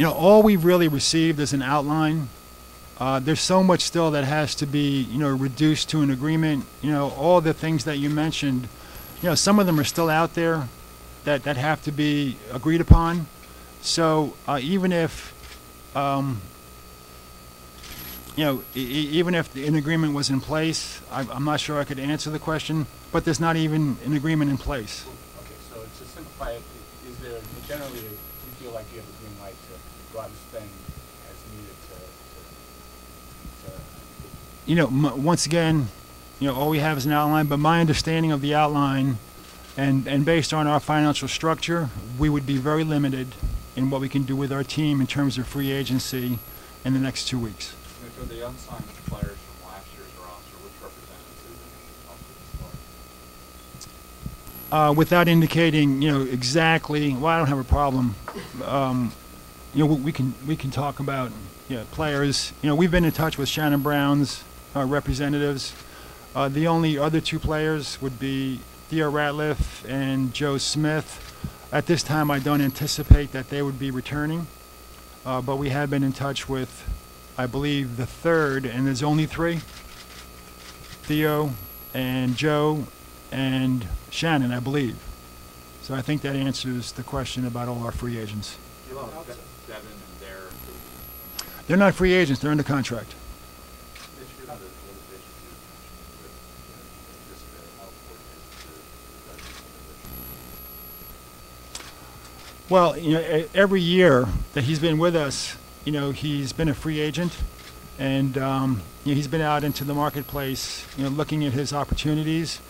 all we've really received is an outline. There's so much still that has to be, reduced to an agreement. All the things that you mentioned, some of them are still out there that have to be agreed upon. So even if, even if an agreement was in place, I'm not sure I could answer the question, but there's not even an agreement in place. Okay, so to simplify it, is there generally, do you feel like you have a green light to go out and spend as needed Once again, all we have is an outline, but my understanding of the outline and based on our financial structure, we would be very limited in what we can do with our team in terms of free agency in the next 2 weeks. For the unsigned players from last year's roster, which representatives is in without indicating, exactly, well, I don't have a problem. We can talk about players. We've been in touch with Shannon Brown's representatives. The only other two players would be Theo Ratliff and Joe Smith. At this time, I don't anticipate that they would be returning, but we have been in touch with, I believe, the third, and there's only three: Theo and Joe and Shannon, I believe. So I think that answers the question about all our free agents. Devin and Derek. They're not free agents; they're under contract. Well, every year that he's been with us, he's been a free agent, and he's been out into the marketplace, looking at his opportunities.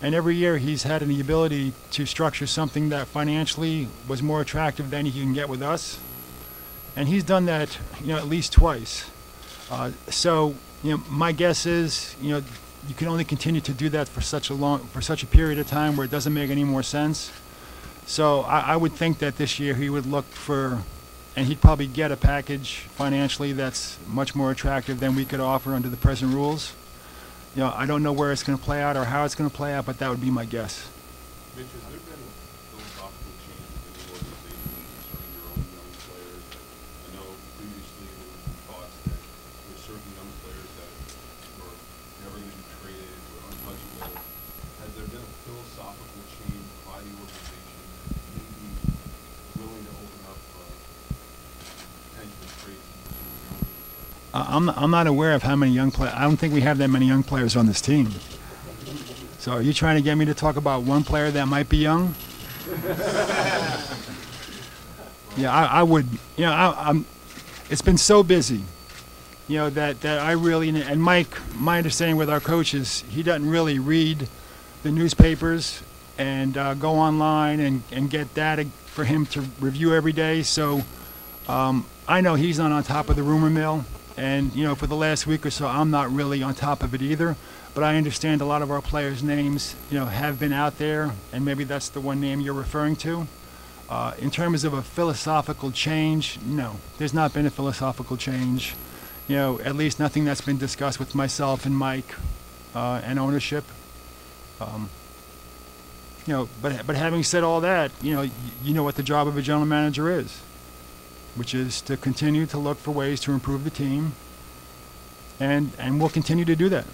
And every year he's had the ability to structure something that financially was more attractive than he can get with us. And he's done that, at least twice. So, my guess is, you can only continue to do that for such a period of time where it doesn't make any more sense. So I would think that this year he would look for, and he'd probably get a package financially that's much more attractive than we could offer under the present rules. I don't know where it's going to play out or how it's going to play out, but that would be my guess. Mitch, has there been a philosophical change within the organization concerning your own young players? I know previously there were some thoughts that there were certain young players that were never going to be traded, were untouchable. Has there been a philosophical change by the organization that may be willing to open up potential trades? I'm not aware of how many young players. I don't think we have that many young players on this team. So are you trying to get me to talk about one player that might be young? Yeah, I would. It's been so busy, that I really, and Mike, my understanding with our coaches, he doesn't really read the newspapers and go online and get data for him to review every day. So I know he's not on top of the rumor mill. And, for the last week or so, I'm not really on top of it either. But I understand a lot of our players' names, have been out there, and maybe that's the one name you're referring to. In terms of a philosophical change, no, there's not been a philosophical change. At least nothing that's been discussed with myself and Mike and ownership. But having said all that, you know what the job of a general manager is, which is to continue to look for ways to improve the team, and we'll continue to do that.